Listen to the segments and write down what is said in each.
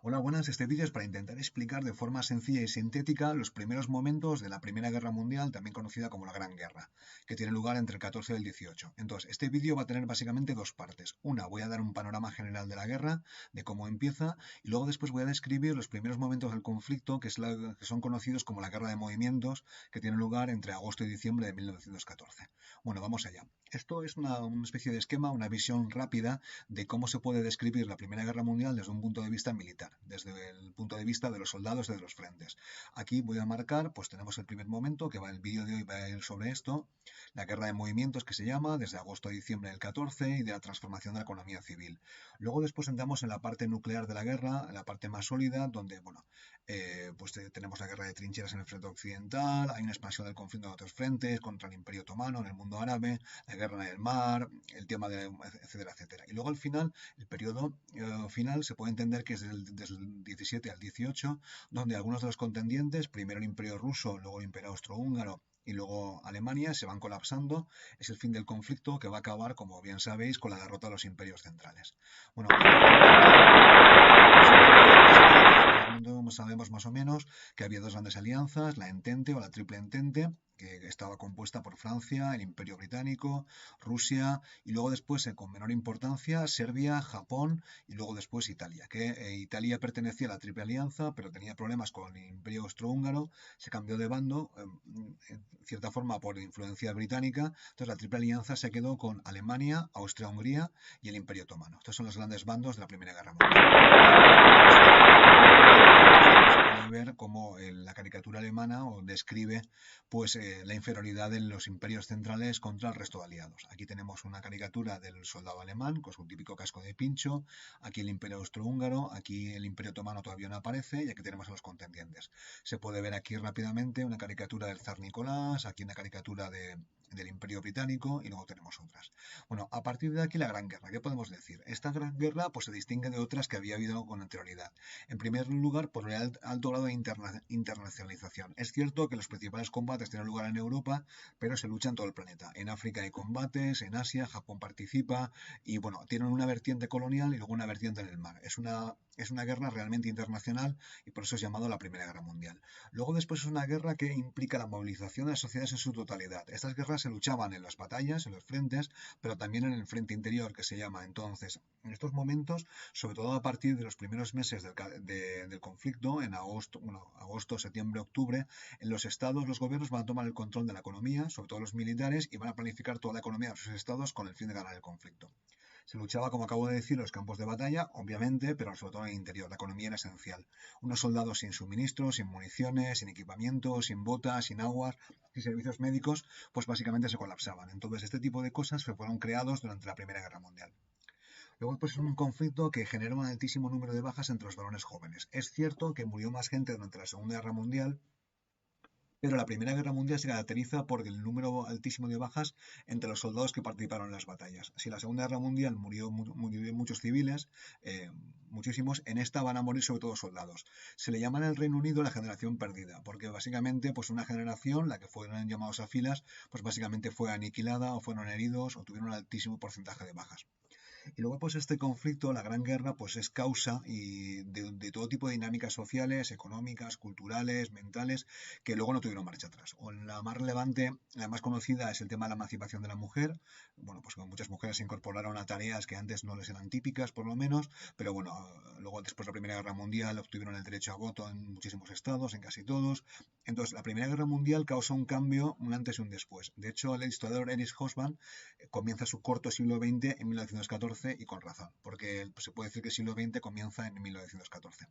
Hola, buenas. Este vídeo es para intentar explicar de forma sencilla y sintética los primeros momentos de la Primera Guerra Mundial, también conocida como la Gran Guerra, que tiene lugar entre el 14 y el 18. Entonces, este vídeo va a tener básicamente dos partes. Una, voy a dar un panorama general de la guerra, de cómo empieza, y luego después voy a describir los primeros momentos del conflicto, que son conocidos como la Guerra de Movimientos, que tiene lugar entre agosto y diciembre de 1914. Bueno, vamos allá. Esto es una especie de esquema, una visión rápida de cómo se puede describir la Primera Guerra Mundial desde un punto de vista militar, desde el punto de vista de los soldados de los frentes. Aquí voy a marcar, pues tenemos el primer momento, que va el vídeo de hoy va a ir sobre esto, la guerra de movimientos que se llama, desde agosto a diciembre del 14 y de la transformación de la economía civil. Luego después entramos en la parte nuclear de la guerra, en la parte más sólida, donde, bueno, tenemos la guerra de trincheras en el frente occidental, hay una expansión del conflicto en otros frentes, contra el Imperio Otomano en el mundo árabe, la guerra en el mar, el tema de, etcétera, etcétera. Y luego al final, el periodo final se puede entender que es desde el 17 al 18, donde algunos de los contendientes, primero el Imperio Ruso, luego el Imperio Austrohúngaro y luego Alemania, se van colapsando. Es el fin del conflicto que va a acabar, como bien sabéis, con la derrota de los imperios centrales. Bueno, sabemos más o menos que había dos grandes alianzas, la Entente o la Triple Entente, que estaba compuesta por Francia, el Imperio Británico, Rusia y luego después, con menor importancia, Serbia, Japón y luego después Italia, que Italia pertenecía a la Triple Alianza, pero tenía problemas con el Imperio Austrohúngaro, se cambió de bando, en cierta forma por influencia británica, entonces la Triple Alianza se quedó con Alemania, Austria-Hungría y el Imperio Otomano. Estos son los grandes bandos de la Primera Guerra Mundial. Puede ver cómo la caricatura alemana describe pues la inferioridad de los imperios centrales contra el resto de aliados. Aquí tenemos una caricatura del soldado alemán con su típico casco de pincho, aquí el imperio austrohúngaro, aquí el imperio otomano todavía no aparece y aquí tenemos a los contendientes. Se puede ver aquí rápidamente una caricatura del zar Nicolás, aquí una caricatura del imperio británico y luego tenemos otras. Bueno, a partir de aquí la Gran Guerra, ¿qué podemos decir? Esta Gran Guerra pues se distingue de otras que había habido con anterioridad. En primer lugar, por el alto grado de internacionalización. Es cierto que los principales combates tienen lugar en Europa, pero se lucha en todo el planeta. En África hay combates, en Asia, Japón participa y bueno, tienen una vertiente colonial y luego una vertiente en el mar. Es una guerra realmente internacional y por eso es llamado la Primera Guerra Mundial. Luego después es una guerra que implica la movilización de las sociedades en su totalidad. Estas guerras se luchaban en las batallas, en los frentes, pero también en el frente interior, que se llama. Entonces, en estos momentos, sobre todo a partir de los primeros meses del conflicto, en agosto, septiembre, octubre, en los estados los gobiernos van a tomar el control de la economía, sobre todo los militares, y van a planificar toda la economía de sus estados con el fin de ganar el conflicto. Se luchaba, como acabo de decir, en los campos de batalla, obviamente, pero sobre todo en el interior. La economía era esencial. Unos soldados sin suministros, sin municiones, sin equipamiento, sin botas, sin aguas, sin servicios médicos, pues básicamente se colapsaban. Entonces, este tipo de cosas se fueron creados durante la Primera Guerra Mundial. Luego, pues es un conflicto que generó un altísimo número de bajas entre los varones jóvenes. Es cierto que murió más gente durante la Segunda Guerra Mundial, pero la Primera Guerra Mundial se caracteriza por el número altísimo de bajas entre los soldados que participaron en las batallas. Si en la Segunda Guerra Mundial murieron muchos civiles, muchísimos, en esta van a morir sobre todo soldados. Se le llama en el Reino Unido la generación perdida, porque básicamente pues una generación, la que fueron llamados a filas, pues básicamente fue aniquilada o fueron heridos o tuvieron un altísimo porcentaje de bajas. Y luego, pues este conflicto, la Gran Guerra, pues es causa de todo tipo de dinámicas sociales, económicas, culturales, mentales, que luego no tuvieron marcha atrás. O la más relevante, la más conocida, es el tema de la emancipación de la mujer. Bueno, pues muchas mujeres se incorporaron a tareas que antes no les eran típicas, por lo menos, pero bueno, luego después de la Primera Guerra Mundial obtuvieron el derecho a voto en muchísimos estados, en casi todos. Entonces, la Primera Guerra Mundial causa un cambio, un antes y un después. De hecho, el historiador Erich Hobsbawm comienza su corto siglo XX en 1914 y con razón, porque se puede decir que el siglo XX comienza en 1914.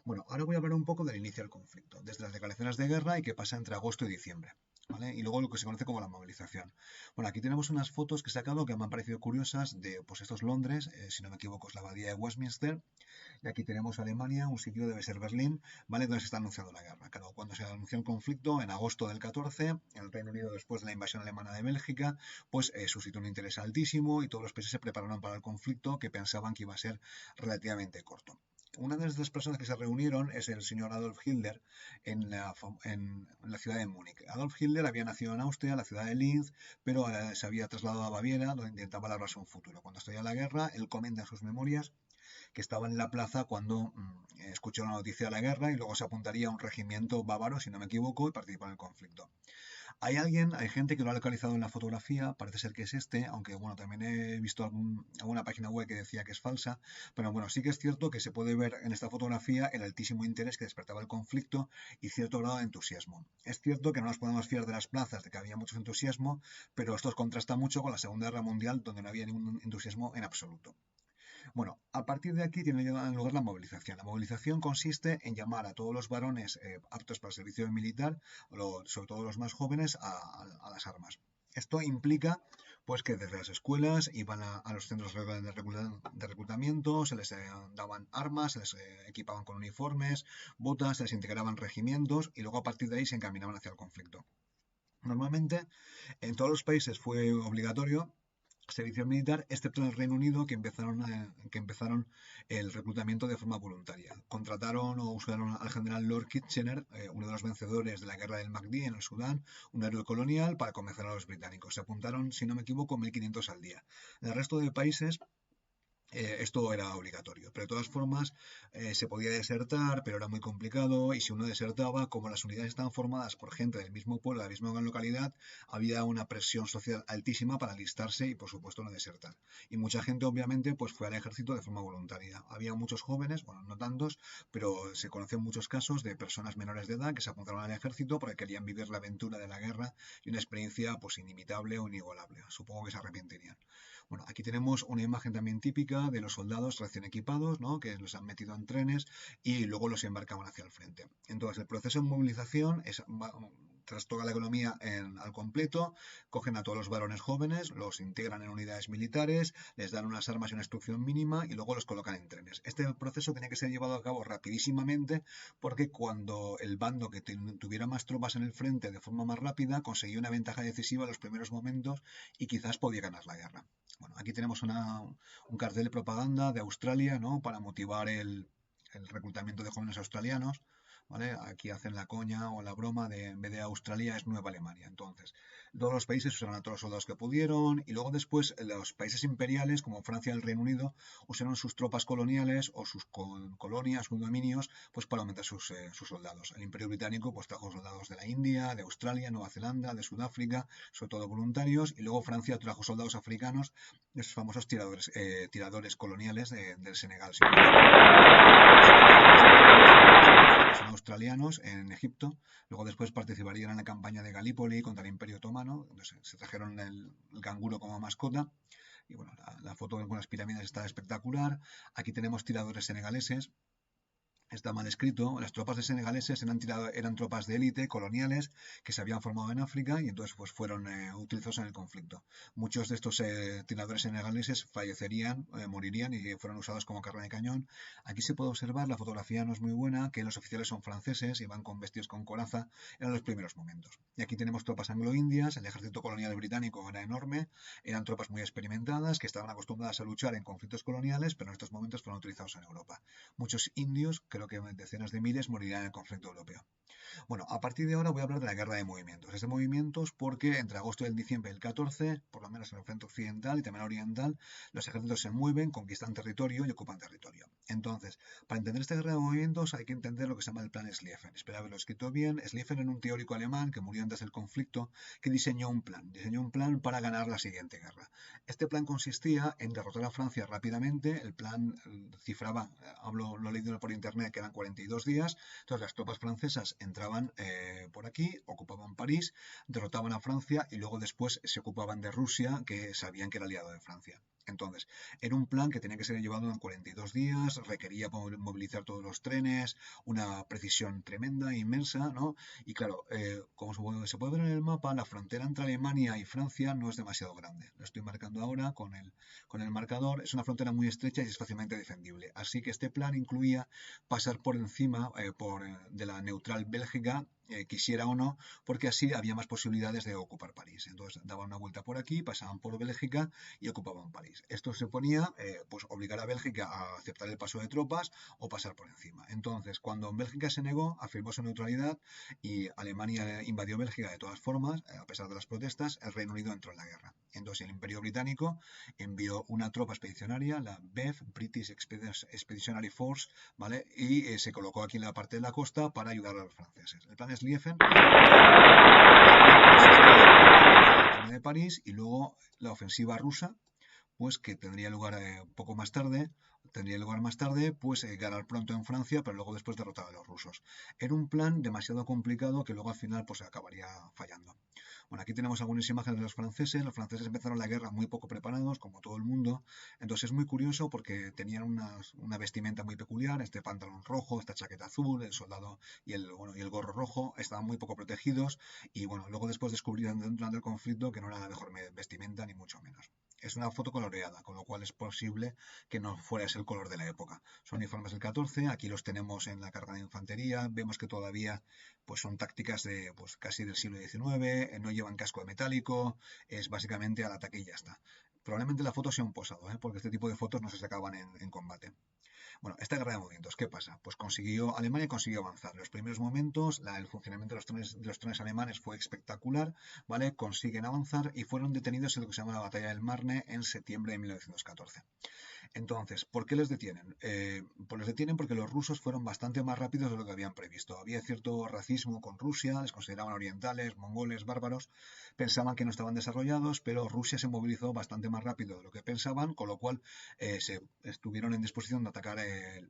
Bueno, ahora voy a hablar un poco del inicio del conflicto, desde las declaraciones de guerra y qué pasa entre agosto y diciembre. ¿Vale? Y luego lo que se conoce como la movilización. Bueno, aquí tenemos unas fotos que he sacado que me han parecido curiosas de, pues esto es Londres, si no me equivoco es la abadía de Westminster, y aquí tenemos Alemania, un sitio debe ser Berlín, ¿vale? Donde se está anunciando la guerra. Claro, cuando se anunció el conflicto, en agosto del 14, en el Reino Unido después de la invasión alemana de Bélgica, pues suscitó un interés altísimo y todos los países se prepararon para el conflicto que pensaban que iba a ser relativamente corto. Una de las personas que se reunieron es el señor Adolf Hitler en la ciudad de Múnich. Adolf Hitler había nacido en Austria, en la ciudad de Linz, pero se había trasladado a Baviera, donde intentaba labrarse un futuro. Cuando estalló la guerra, él comenta en sus memorias que estaba en la plaza cuando escuchó la noticia de la guerra y luego se apuntaría a un regimiento bávaro, si no me equivoco, y participó en el conflicto. Hay gente que lo ha localizado en la fotografía, parece ser que es este, aunque bueno, también he visto alguna página web que decía que es falsa, pero bueno, sí que es cierto que se puede ver en esta fotografía el altísimo interés que despertaba el conflicto y cierto grado de entusiasmo. Es cierto que no nos podemos fiar de las plazas, de que había mucho entusiasmo, pero esto contrasta mucho con la Segunda Guerra Mundial, donde no había ningún entusiasmo en absoluto. Bueno, a partir de aquí tiene lugar la movilización. La movilización consiste en llamar a todos los varones aptos para el servicio militar, sobre todo los más jóvenes, a las armas. Esto implica pues que desde las escuelas iban a los centros de reclutamiento, se les daban armas, se les equipaban con uniformes, botas, se les integraban regimientos y luego a partir de ahí se encaminaban hacia el conflicto. Normalmente en todos los países fue obligatorio servicio militar, excepto en el Reino Unido, que empezaron el reclutamiento de forma voluntaria. Contrataron o usaron al general Lord Kitchener, uno de los vencedores de la guerra del Mahdi en el Sudán, un héroe colonial, para convencer a los británicos. Se apuntaron, si no me equivoco, 1.500 al día. En el resto de países esto era obligatorio, pero de todas formas se podía desertar, pero era muy complicado y si uno desertaba, como las unidades estaban formadas por gente del mismo pueblo, de la misma localidad, había una presión social altísima para alistarse y por supuesto no desertar. Y mucha gente obviamente pues fue al ejército de forma voluntaria. Había muchos jóvenes, bueno, no tantos, pero se conocen muchos casos de personas menores de edad que se apuntaron al ejército porque querían vivir la aventura de la guerra y una experiencia pues inimitable o inigualable. Supongo que se arrepentirían. Bueno, aquí tenemos una imagen también típica de los soldados recién equipados, ¿no? Que los han metido en trenes y luego los embarcaban hacia el frente. Entonces, el proceso de movilización trastoca la economía al completo, cogen a todos los varones jóvenes, los integran en unidades militares, les dan unas armas y una instrucción mínima y luego los colocan en trenes. Este proceso tenía que ser llevado a cabo rapidísimamente porque cuando el bando que tuviera más tropas en el frente de forma más rápida conseguía una ventaja decisiva en los primeros momentos y quizás podía ganar la guerra. Bueno, aquí tenemos un cartel de propaganda de Australia, ¿no? Para motivar el reclutamiento de jóvenes australianos. ¿Vale? Aquí hacen la coña o la broma de en vez de Australia es Nueva Alemania. Entonces, todos los países usaron a todos los soldados que pudieron y luego después los países imperiales como Francia y el Reino Unido usaron sus tropas coloniales o sus colonias, sus dominios, pues para aumentar sus soldados. El Imperio Británico pues trajo soldados de la India, de Australia, Nueva Zelanda, de Sudáfrica, sobre todo voluntarios, y luego Francia trajo soldados africanos, esos famosos tiradores coloniales del Senegal. Son australianos en Egipto, luego después participarían en la campaña de Galípoli contra el Imperio Otomano, donde se trajeron el canguro como mascota. Y bueno, la foto con las pirámides está espectacular. Aquí tenemos tiradores senegaleses. Está mal escrito. Las tropas de senegaleses eran tropas de élite coloniales que se habían formado en África y entonces pues fueron utilizados en el conflicto. Muchos de estos tiradores senegaleses fallecerían, morirían y fueron usados como carne de cañón. Aquí se puede observar, la fotografía no es muy buena, que los oficiales son franceses y van con vestidos con coraza. Eran los primeros momentos. Y aquí tenemos tropas anglo-indias. El ejército colonial británico era enorme. Eran tropas muy experimentadas que estaban acostumbradas a luchar en conflictos coloniales, pero en estos momentos fueron utilizados en Europa. Muchos indios, creo que decenas de miles, morirán en el conflicto europeo. Bueno, a partir de ahora voy a hablar de la guerra de movimientos. Es de movimientos porque entre agosto y el diciembre del 14, por lo menos en el frente occidental y también oriental, los ejércitos se mueven, conquistan territorio y ocupan territorio. Entonces, para entender esta guerra de movimientos hay que entender lo que se llama el plan Schlieffen. Espero haberlo escrito bien. Schlieffen era un teórico alemán que murió antes del conflicto que diseñó un plan para ganar la siguiente guerra. Este plan consistía en derrotar a Francia rápidamente. El plan cifraba, lo he leído por internet, que eran 42 días. Entonces las tropas francesas entraban por aquí, ocupaban París, derrotaban a Francia y luego después se ocupaban de Rusia, que sabían que era aliado de Francia. Entonces, era un plan que tenía que ser llevado en 42 días, requería movilizar todos los trenes, una precisión tremenda, inmensa, ¿no? Y claro, como se puede ver en el mapa, la frontera entre Alemania y Francia no es demasiado grande. Lo estoy marcando ahora con el marcador. Es una frontera muy estrecha y es fácilmente defendible. Así que este plan incluía pasar por encima de la neutral Bélgica quisiera o no, porque así había más posibilidades de ocupar París. Entonces daban una vuelta por aquí, pasaban por Bélgica y ocupaban París. Esto se ponía, pues obligar a Bélgica a aceptar el paso de tropas o pasar por encima. Entonces, cuando Bélgica se negó, afirmó su neutralidad y Alemania invadió Bélgica de todas formas, a pesar de las protestas, el Reino Unido entró en la guerra. Entonces el Imperio Británico envió una tropa expedicionaria, la BEF, British Expeditionary Force, ¿vale? Y se colocó aquí en la parte de la costa para ayudar a los franceses. El plan Schlieffen de París y luego la ofensiva rusa, pues que tendría lugar poco más tarde, pues ganar pronto en Francia, pero luego después derrotar a los rusos. Era un plan demasiado complicado que luego al final pues acabaría fallando. Bueno, aquí tenemos algunas imágenes de los franceses. Los franceses empezaron la guerra muy poco preparados, como todo el mundo. Entonces es muy curioso porque tenían una vestimenta muy peculiar, este pantalón rojo, esta chaqueta azul, el soldado y el gorro rojo, estaban muy poco protegidos y bueno, luego después descubrieron durante el conflicto que no era la mejor vestimenta ni mucho menos. Es una foto coloreada, con lo cual es posible que no fuera ese el color de la época. Son uniformes del 14, aquí los tenemos en la carga de infantería, vemos que todavía pues son tácticas de pues casi del siglo XIX, no llevan casco de metálico, es básicamente al ataque y ya está. Probablemente la foto sea un posado, porque este tipo de fotos no se sacaban en combate. Bueno, esta guerra de movimientos, ¿qué pasa? Pues Alemania consiguió avanzar. En los primeros momentos, el funcionamiento de los trenes alemanes fue espectacular, ¿vale? Consiguen avanzar y fueron detenidos en lo que se llama la Batalla del Marne en septiembre de 1914. Entonces, ¿por qué les detienen? Pues les detienen porque los rusos fueron bastante más rápidos de lo que habían previsto. Había cierto racismo con Rusia, les consideraban orientales, mongoles, bárbaros, pensaban que no estaban desarrollados, pero Rusia se movilizó bastante más rápido de lo que pensaban, con lo cual se estuvieron en disposición de atacar en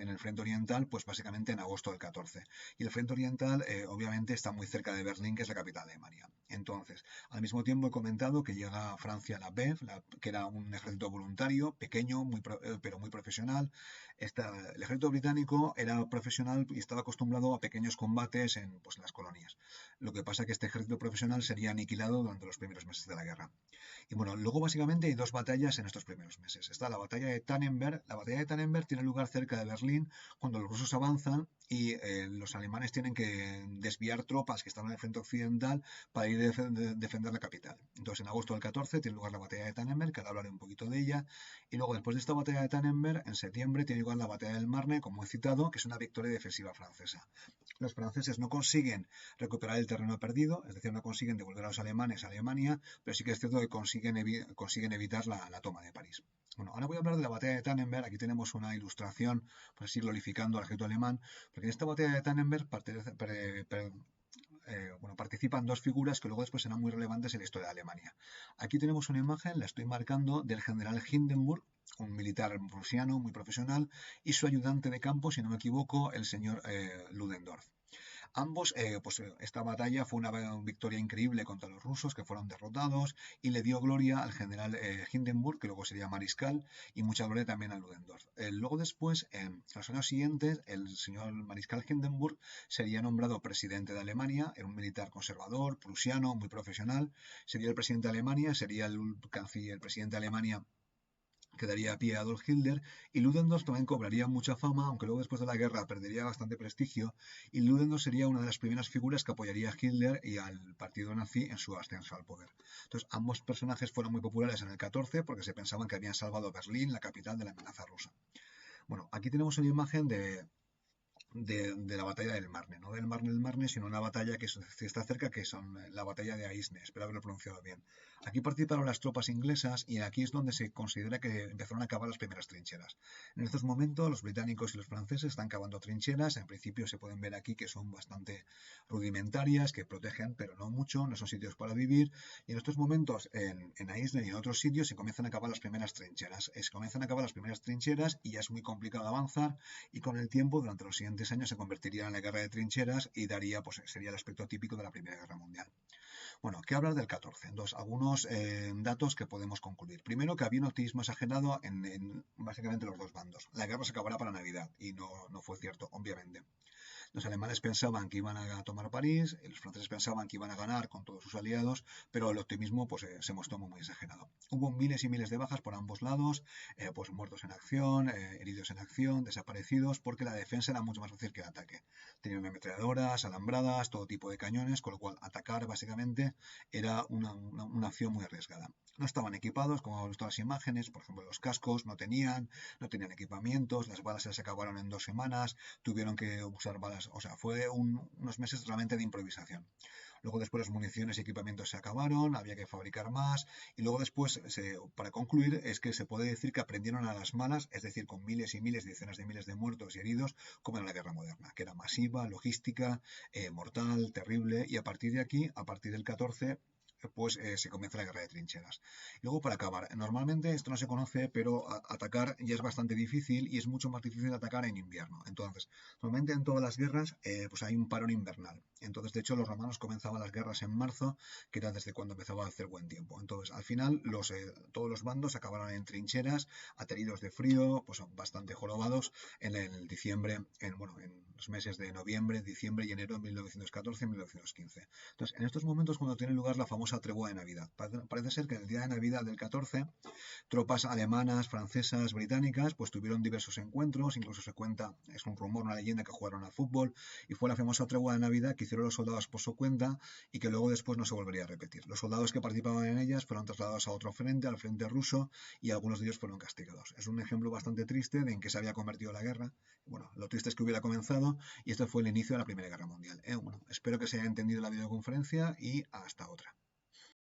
el frente oriental, pues básicamente en agosto del 14. Y el frente oriental, obviamente, está muy cerca de Berlín, que es la capital de Alemania. Entonces, al mismo tiempo he comentado que llega a Francia la BEF, que era un ejército voluntario, pequeño, pero muy profesional. El ejército británico era profesional y estaba acostumbrado a pequeños combates en pues, las colonias. Lo que pasa es que este ejército profesional sería aniquilado durante los primeros meses de la guerra. Y bueno, luego básicamente hay dos batallas en estos primeros meses. Está la batalla de Tannenberg. La batalla de Tannenberg tiene lugar cerca de Berlín cuando los rusos avanzan y los alemanes tienen que desviar tropas que estaban en el frente occidental para ir a defender la capital. Entonces, en agosto del 14 tiene lugar la batalla de Tannenberg, que ahora hablaré un poquito de ella. Y luego, después de esta batalla de Tannenberg, en septiembre tiene lugar la batalla del Marne, como he citado, que es una victoria defensiva francesa. Los franceses no consiguen recuperar el terreno perdido, es decir, no consiguen devolver a los alemanes a Alemania, pero sí que es cierto que consiguen evitar la toma de París. Bueno, ahora voy a hablar de la batalla de Tannenberg. Aquí tenemos una ilustración, por así glorificando al ejército alemán, porque en esta batalla de Tannenberg participan dos figuras que luego después serán muy relevantes en la historia de Alemania. Aquí tenemos una imagen, la estoy marcando, del general Hindenburg, un militar prusiano muy profesional, y su ayudante de campo, si no me equivoco, el señor Ludendorff. Ambos, esta batalla fue una victoria increíble contra los rusos que fueron derrotados y le dio gloria al general Hindenburg, que luego sería mariscal, y mucha gloria también a Ludendorff. Luego después, en los años siguientes, el señor mariscal Hindenburg sería nombrado presidente de Alemania, era un militar conservador, prusiano, muy profesional, sería el presidente de Alemania, sería el presidente de Alemania que daría pie a Adolf Hitler, y Ludendorff también cobraría mucha fama, aunque luego después de la guerra perdería bastante prestigio, y Ludendorff sería una de las primeras figuras que apoyaría a Hitler y al partido nazi en su ascenso al poder. Entonces, ambos personajes fueron muy populares en el 14 porque se pensaban que habían salvado Berlín, la capital de la amenaza rusa. Bueno, aquí tenemos una imagen de la batalla del Marne, no del Marne, sino una batalla que está cerca, que son la batalla de Aisne, espero haberlo pronunciado bien. Aquí participaron las tropas inglesas y aquí es donde se considera que empezaron a cavar las primeras trincheras. En estos momentos los británicos y los franceses están cavando trincheras, en principio se pueden ver aquí que son bastante rudimentarias, que protegen, pero no mucho, no son sitios para vivir, y en estos momentos en Aisne y en otros sitios se comienzan a cavar las primeras trincheras. Se comienzan a cavar las primeras trincheras y ya es muy complicado avanzar, y con el tiempo, durante los siguientes años, se convertiría en la guerra de trincheras y sería el aspecto típico de la Primera Guerra Mundial. Bueno, ¿qué hablar del 14? Entonces, algunos datos que podemos concluir. Primero, que había un optimismo exagerado en básicamente los dos bandos. La guerra se acabará para Navidad y no fue cierto, obviamente. Los alemanes pensaban que iban a tomar París, los franceses pensaban que iban a ganar con todos sus aliados, pero el optimismo se mostró muy exagerado. Hubo miles y miles de bajas por ambos lados, muertos en acción, heridos en acción, desaparecidos, porque la defensa era mucho más fácil que el ataque. Tenían ametralladoras, alambradas, todo tipo de cañones, con lo cual atacar básicamente era una acción muy arriesgada. No estaban equipados, como hemos visto en las imágenes, por ejemplo, los cascos no tenían equipamientos, las balas se les acabaron en 2 semanas, tuvieron que usar balas, o sea, fue unos meses realmente de improvisación. Luego después las municiones y equipamientos se acabaron, había que fabricar más, y luego después, para concluir, es que se puede decir que aprendieron a las malas, es decir, con miles y miles, decenas de miles de muertos y heridos, como en la guerra moderna, que era masiva, logística, mortal, terrible, y a partir de aquí, a partir del 14, pues se comienza la guerra de trincheras. Luego, para acabar, normalmente esto no se conoce, pero atacar ya es bastante difícil y es mucho más difícil atacar en invierno. Entonces, normalmente en todas las guerras, pues hay un parón invernal. Entonces, de hecho, los romanos comenzaban las guerras en marzo, que era desde cuando empezaba a hacer buen tiempo. Entonces, al final, todos los bandos acabaron en trincheras, ateridos de frío, pues bastante jorobados en el diciembre, bueno, en los meses de noviembre, diciembre y enero de 1914-1915. Entonces, en estos momentos, cuando tiene lugar la famosa tregua de Navidad, parece ser que el día de Navidad del 14, tropas alemanas, francesas, británicas, pues tuvieron diversos encuentros, incluso se cuenta, es un rumor, una leyenda, que jugaron al fútbol, y fue la famosa tregua de Navidad que hicieron los soldados por su cuenta y que luego después no se volvería a repetir. Los soldados que participaban en ellas fueron trasladados a otro frente, al frente ruso, y algunos de ellos fueron castigados. Es un ejemplo bastante triste de en qué se había convertido la guerra. Bueno, lo triste es que hubiera comenzado, y esto fue el inicio de la Primera Guerra Mundial. Bueno, espero que se haya entendido la videoconferencia y hasta otra.